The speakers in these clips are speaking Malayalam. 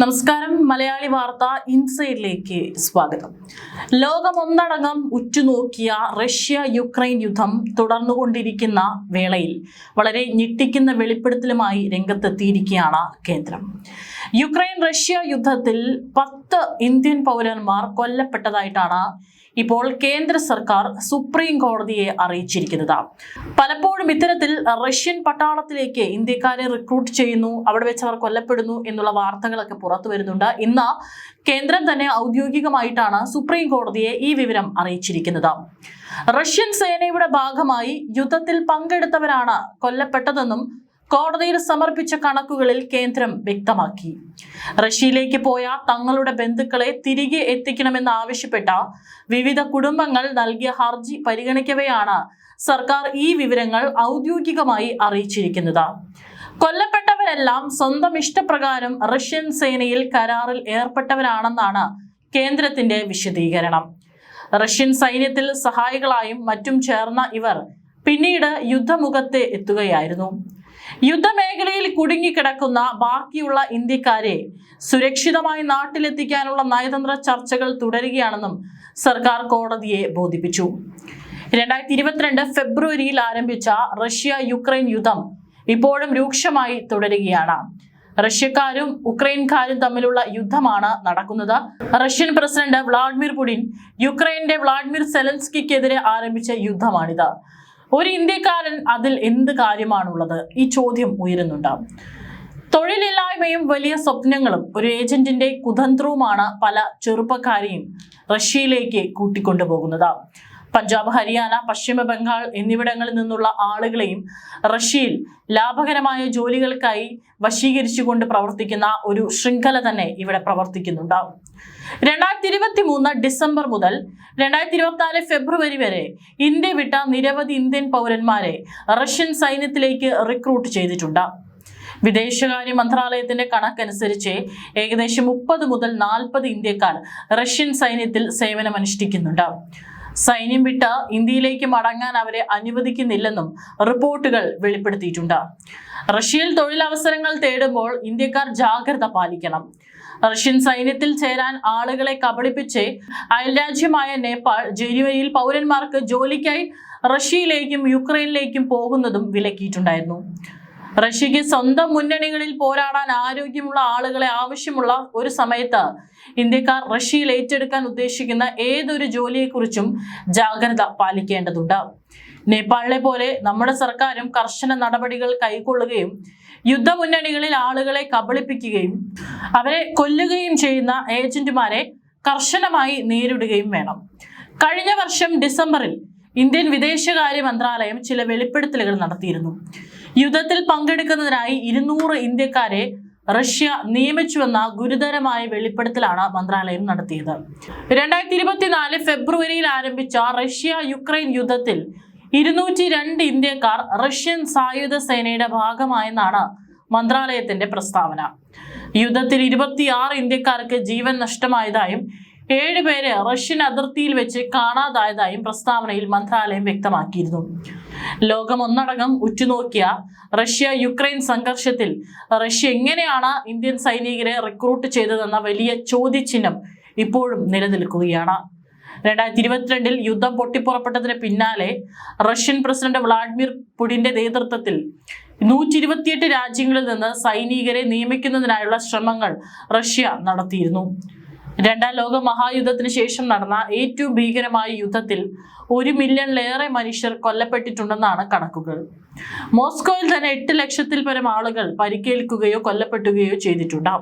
നമസ്കാരം. മലയാളി വാർത്ത ഇൻസൈഡിലേക്ക് സ്വാഗതം. ലോകമൊന്നടങ്കം ഉറ്റുനോക്കിയ റഷ്യ യുക്രൈൻ യുദ്ധം തുടർന്നുകൊണ്ടിരിക്കുന്ന വേളയിൽ വളരെ ഞെട്ടിക്കുന്ന വെളിപ്പെടുത്തലുമായി രംഗത്തെത്തിയിരിക്കുകയാണ് കേന്ദ്രം. യുക്രൈൻ റഷ്യ യുദ്ധത്തിൽ 10 ഇന്ത്യൻ പൗരന്മാർ കൊല്ലപ്പെട്ടതായിട്ടാണ് ഇപ്പോൾ കേന്ദ്ര സർക്കാർ സുപ്രീം കോടതിയെ അറിയിച്ചിരിക്കുന്നത്. പലപ്പോഴും ഇത്തരത്തിൽ റഷ്യൻ പട്ടാളത്തിലേക്ക് ഇന്ത്യക്കാരെ റിക്രൂട്ട് ചെയ്യുന്നു, അവിടെ വെച്ച് അവർ കൊല്ലപ്പെടുന്നു എന്നുള്ള വാർത്തകളൊക്കെ പുറത്തു വരുന്നുണ്ട്. ഇന്ന് കേന്ദ്രം തന്നെ ഔദ്യോഗികമായിട്ടാണ് സുപ്രീം കോടതിയെ ഈ വിവരം അറിയിച്ചിരിക്കുന്നത്. റഷ്യൻ സേനയുടെ ഭാഗമായി യുദ്ധത്തിൽ പങ്കെടുത്തവരാണ് കൊല്ലപ്പെട്ടതെന്നും കോടതിയിൽ സമർപ്പിച്ച കണക്കുകളിൽ കേന്ദ്രം വ്യക്തമാക്കി. റഷ്യയിലേക്ക് പോയ തങ്ങളുടെ ബന്ധുക്കളെ തിരികെ എത്തിക്കണമെന്നാവശ്യപ്പെട്ട വിവിധ കുടുംബങ്ങൾ നൽകിയ ഹർജി പരിഗണിക്കവെയാണ് സർക്കാർ ഈ വിവരങ്ങൾ ഔദ്യോഗികമായി അറിയിച്ചിരിക്കുന്നത്. കൊല്ലപ്പെട്ടവരെല്ലാം സ്വന്തം ഇഷ്ടപ്രകാരം റഷ്യൻ സേനയിൽ കരാറിൽ ഏർപ്പെട്ടവരാണെന്നാണ് കേന്ദ്രത്തിന്റെ വിശദീകരണം. റഷ്യൻ സൈന്യത്തിൽ സഹായികളായും മറ്റും ചേർന്ന ഇവർ പിന്നീട് യുദ്ധമുഖത്ത് എത്തുകയായിരുന്നു. യുദ്ധമേഖലയിൽ കുടുങ്ങിക്കിടക്കുന്ന ബാക്കിയുള്ള ഇന്ത്യക്കാരെ സുരക്ഷിതമായി നാട്ടിലെത്തിക്കാനുള്ള നയതന്ത്ര ചർച്ചകൾ തുടരുകയാണെന്നും സർക്കാർ കോടതിയെ ബോധിപ്പിച്ചു. 2022 ഫെബ്രുവരിയിൽ ആരംഭിച്ച റഷ്യ യുക്രൈൻ യുദ്ധം ഇപ്പോഴും രൂക്ഷമായി തുടരുകയാണ്. റഷ്യക്കാരും ഉക്രൈൻകാരും തമ്മിലുള്ള യുദ്ധമാണ് നടക്കുന്നത്. റഷ്യൻ പ്രസിഡന്റ് വ്ളാഡിമിർ പുടിൻ യുക്രൈന്റെ വ്ളാഡിമിർ സെലൻസ്കിക്കെതിരെ ആരംഭിച്ച യുദ്ധമാണിത്. ഒരു ഇന്ത്യക്കാരൻ അതിൽ എന്ത് കാര്യമാണുള്ളത്? ഈ ചോദ്യം ഉയരുന്നുണ്ട്. തൊഴിലില്ലായ്മയും വലിയ സ്വപ്നങ്ങളും ഒരു ഏജന്റിന്റെ കുതന്ത്രവുമാണ് പല ചെറുപ്പക്കാരെയും റഷ്യയിലേക്ക് കൂട്ടിക്കൊണ്ടുപോകുന്നത്. പഞ്ചാബ്, ഹരിയാന, പശ്ചിമ ബംഗാൾ എന്നിവിടങ്ങളിൽ നിന്നുള്ള ആളുകളെയും റഷ്യയിൽ ലാഭകരമായ ജോലികൾക്കായി വശീകരിച്ചുകൊണ്ട് പ്രവർത്തിക്കുന്ന ഒരു ശൃംഖല തന്നെ ഇവിടെ പ്രവർത്തിക്കുന്നുണ്ട്. 2023 ഡിസംബർ മുതൽ 2024 ഫെബ്രുവരി വരെ ഇന്ത്യ വിട്ട നിരവധി ഇന്ത്യൻ പൗരന്മാരെ റഷ്യൻ സൈന്യത്തിലേക്ക് റിക്രൂട്ട് ചെയ്തിട്ടുണ്ട്. വിദേശകാര്യ മന്ത്രാലയത്തിന്റെ കണക്കനുസരിച്ച് ഏകദേശം 30 മുതൽ 40 ഇന്ത്യക്കാർ റഷ്യൻ സൈന്യത്തിൽ സേവനമനുഷ്ഠിക്കുന്നുണ്ട്. സൈന്യം വിട്ട് ഇന്ത്യയിലേക്ക് മടങ്ങാൻ അവരെ അനുവദിക്കുന്നില്ലെന്നും റിപ്പോർട്ടുകൾ വെളിപ്പെടുത്തിയിട്ടുണ്ട്. റഷ്യയിൽ തൊഴിലവസരങ്ങൾ തേടുമ്പോൾ ഇന്ത്യക്കാർ ജാഗ്രത പാലിക്കണം. റഷ്യൻ സൈന്യത്തിൽ ചേരാൻ ആളുകളെ കബളിപ്പിച്ച് അയൽരാജ്യമായ നേപ്പാൾ ജനുവരിയിൽ പൗരന്മാർക്ക് ജോലിക്കായി റഷ്യയിലേക്കും യുക്രൈനിലേക്കും പോകുന്നതും വിലക്കിയിട്ടുണ്ടായിരുന്നു. റഷ്യക്ക് സ്വന്തം മുന്നണികളിൽ പോരാടാൻ ആരോഗ്യമുള്ള ആളുകളെ ആവശ്യമുള്ള ഒരു സമയത്ത് ഇന്ത്യക്കാർ റഷ്യയിൽ ഏറ്റെടുക്കാൻ ഉദ്ദേശിക്കുന്ന ഏതൊരു ജോലിയെക്കുറിച്ചും ജാഗ്രത പാലിക്കേണ്ടതുണ്ട്. നേപ്പാളിലെ പോലെ നമ്മുടെ സർക്കാരും കർശന നടപടികൾ കൈക്കൊള്ളുകയും യുദ്ധമുന്നണികളിൽ ആളുകളെ കബളിപ്പിക്കുകയും അവരെ കൊല്ലുകയും ചെയ്യുന്ന ഏജന്റുമാരെ കർശനമായി നേരിടുകയും വേണം. കഴിഞ്ഞ വർഷം ഡിസംബറിൽ ഇന്ത്യൻ വിദേശകാര്യ മന്ത്രാലയം ചില വെളിപ്പെടുത്തലുകൾ നടത്തിയിരുന്നു. യുദ്ധത്തിൽ പങ്കെടുക്കുന്നതിനായി 200 ഇന്ത്യക്കാരെ റഷ്യ നിയമിച്ചുവെന്ന ഗുരുതരമായ വെളിപ്പെടുത്തലാണ് മന്ത്രാലയം നടത്തിയത്. 2024 ഫെബ്രുവരിയിൽ ആരംഭിച്ച റഷ്യ യുക്രൈൻ യുദ്ധത്തിൽ 202 ഇന്ത്യക്കാർ റഷ്യൻ സായുധ സേനയുടെ ഭാഗമായെന്നാണ് മന്ത്രാലയത്തിന്റെ പ്രസ്താവന. യുദ്ധത്തിൽ 26 ഇന്ത്യക്കാർക്ക് ജീവൻ നഷ്ടമായതായും 7 പേരെ റഷ്യൻ അതിർത്തിയിൽ വെച്ച് കാണാതായതായും പ്രസ്താവനയിൽ മന്ത്രാലയം വ്യക്തമാക്കിയിരുന്നു. ലോകമൊന്നടങ്കം ഉറ്റുനോക്കിയ റഷ്യ യുക്രൈൻ സംഘർഷത്തിൽ റഷ്യ എങ്ങനെയാണ് ഇന്ത്യൻ സൈനികരെ റിക്രൂട്ട് ചെയ്തതെന്ന വലിയ ചോദ്യചിഹ്നം ഇപ്പോഴും നിലനിൽക്കുകയാണ്. 2022 യുദ്ധം പൊട്ടിപ്പുറപ്പെട്ടതിന് പിന്നാലെ റഷ്യൻ പ്രസിഡന്റ് വ്ളാഡിമിർ പുടിന്റെ നേതൃത്വത്തിൽ 128 രാജ്യങ്ങളിൽ നിന്ന് സൈനികരെ നിയമിക്കുന്നതിനായുള്ള ശ്രമങ്ങൾ റഷ്യ നടത്തിയിരുന്നു. 2ാം ലോക മഹായുദ്ധത്തിന് ശേഷം നടന്ന ഏറ്റവും ഭീകരമായ യുദ്ധത്തിൽ 1 മില്യണിലേറെ മനുഷ്യർ കൊല്ലപ്പെട്ടിട്ടുണ്ടെന്നാണ് കണക്കുകൾ. മോസ്കോയിൽ തന്നെ 8 ലക്ഷത്തിൽ പരം ആളുകൾ പരിക്കേൽക്കുകയോ കൊല്ലപ്പെടുകയോ ചെയ്തിട്ടുണ്ട്.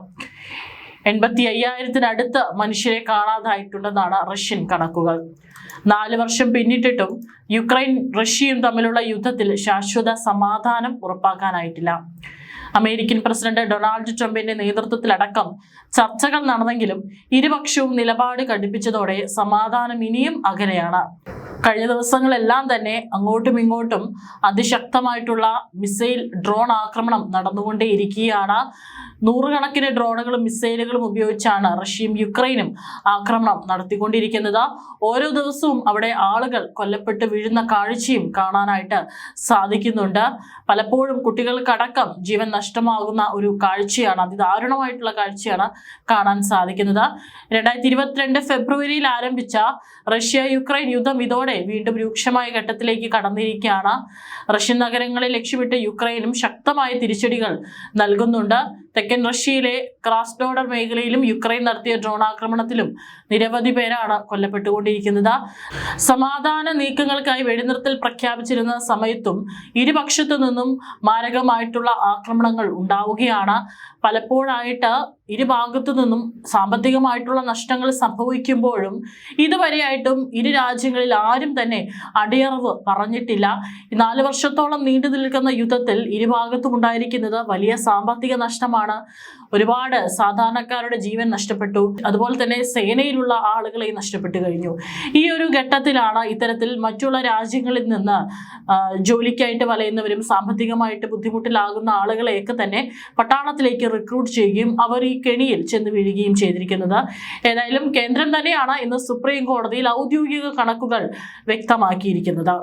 85,000-നടുത്ത് മനുഷ്യരെ കാണാതായിട്ടുണ്ടെന്നാണ് റഷ്യൻ കണക്കുകൾ. 4 വർഷം പിന്നിട്ടിട്ടും യുക്രൈൻ റഷ്യയും തമ്മിലുള്ള യുദ്ധത്തിൽ ശാശ്വത സമാധാനം ഉറപ്പാക്കാനായിട്ടില്ല. അമേരിക്കൻ പ്രസിഡന്റ് ഡൊണാൾഡ് ട്രംപിന്റെ നേതൃത്വത്തിലടക്കം ചർച്ചകൾ നടന്നെങ്കിലും ഇരുപക്ഷവും നിലപാട് കടുപ്പിച്ചതോടെ സമാധാനം ഇനിയും അകലെയാണ്. കഴിഞ്ഞ ദിവസങ്ങളെല്ലാം തന്നെ അങ്ങോട്ടും ഇങ്ങോട്ടും അതിശക്തമായിട്ടുള്ള മിസൈൽ ഡ്രോൺ ആക്രമണം നടന്നുകൊണ്ടേയിരിക്കുകയാണ്. നൂറുകണക്കിന് ഡ്രോണുകളും മിസൈലുകളും ഉപയോഗിച്ചാണ് റഷ്യയും യുക്രൈനും ആക്രമണം നടത്തിക്കൊണ്ടിരിക്കുന്നത്. ഓരോ ദിവസവും അവിടെ ആളുകൾ കൊല്ലപ്പെട്ട് വീഴുന്ന കാഴ്ചയും കാണാനായിട്ട് സാധിക്കുന്നുണ്ട്. പലപ്പോഴും കുട്ടികൾക്കടക്കം ജീവൻ നഷ്ടമാകുന്ന ഒരു കാഴ്ചയാണ്, അതിദാരുണമായിട്ടുള്ള കാഴ്ചയാണ് കാണാൻ സാധിക്കുന്നത്. 2022 ഫെബ്രുവരിയിൽ ആരംഭിച്ച റഷ്യ യുക്രൈൻ യുദ്ധം ഇതോടെ വീണ്ടും രൂക്ഷമായ ഘട്ടത്തിലേക്ക് കടന്നിരിക്കുകയാണ്. റഷ്യൻ നഗരങ്ങളെ ലക്ഷ്യമിട്ട് യുക്രൈനും ശക്തമായ തിരിച്ചടികൾ നൽകുന്നുണ്ട്. തെക്കൻ റഷ്യയിലെ ക്രാസ്നോഡർ മേഖലയിലും യുക്രൈൻ നടത്തിയ ഡ്രോൺ ആക്രമണത്തിലും നിരവധി പേരാണ് കൊല്ലപ്പെട്ടുകൊണ്ടിരിക്കുന്നത്. സമാധാന നീക്കങ്ങൾക്കായി വെടിനിർത്തൽ പ്രഖ്യാപിച്ചിരുന്ന സമയത്തും ഇരുപക്ഷത്തു നിന്നും മാരകമായിട്ടുള്ള ആക്രമണങ്ങൾ ഉണ്ടാവുകയാണ്. പലപ്പോഴായിട്ട് ഇരുഭാഗത്തു നിന്നും സാമ്പത്തികമായിട്ടുള്ള നഷ്ടങ്ങൾ സംഭവിക്കുമ്പോഴും ഇതുവരെയായിട്ടും ഇരു രാജ്യങ്ങളിൽ ആരും തന്നെ അടിയറവ് പറഞ്ഞിട്ടില്ല. 4 വർഷത്തോളം നീണ്ടു നിൽക്കുന്ന യുദ്ധത്തിൽ ഇരുഭാഗത്തും ഉണ്ടായിരിക്കുന്നത് വലിയ സാമ്പത്തിക നഷ്ടമാണ്. ഒരുപാട് സാധാരണക്കാരുടെ ജീവൻ നഷ്ടപ്പെട്ടു, അതുപോലെ തന്നെ സേനയിലുള്ള ആളുകളെ നഷ്ടപ്പെട്ടു കഴിഞ്ഞു. ഈ ഒരു ഘട്ടത്തിലാണ് ഇത്തരത്തിൽ മറ്റുള്ള രാജ്യങ്ങളിൽ നിന്ന് ജോലിക്കായിട്ട് വലയുന്നവരും സാമ്പത്തികമായിട്ട് ബുദ്ധിമുട്ടിലാകുന്ന ആളുകളെയൊക്കെ തന്നെ പട്ടാളത്തിലേക്ക് റിക്രൂട്ട് ചെയ്യുകയും അവർ ഈ കെണിയിൽ ചെന്ന് വീഴുകയും ചെയ്തിരിക്കുന്നത്. ഏതായാലും കേന്ദ്രം തന്നെയാണ് ഇന്ന് സുപ്രീം കോടതിയിൽ ഔദ്യോഗിക കണക്കുകൾ വ്യക്തമാക്കിയിരിക്കുന്നത്.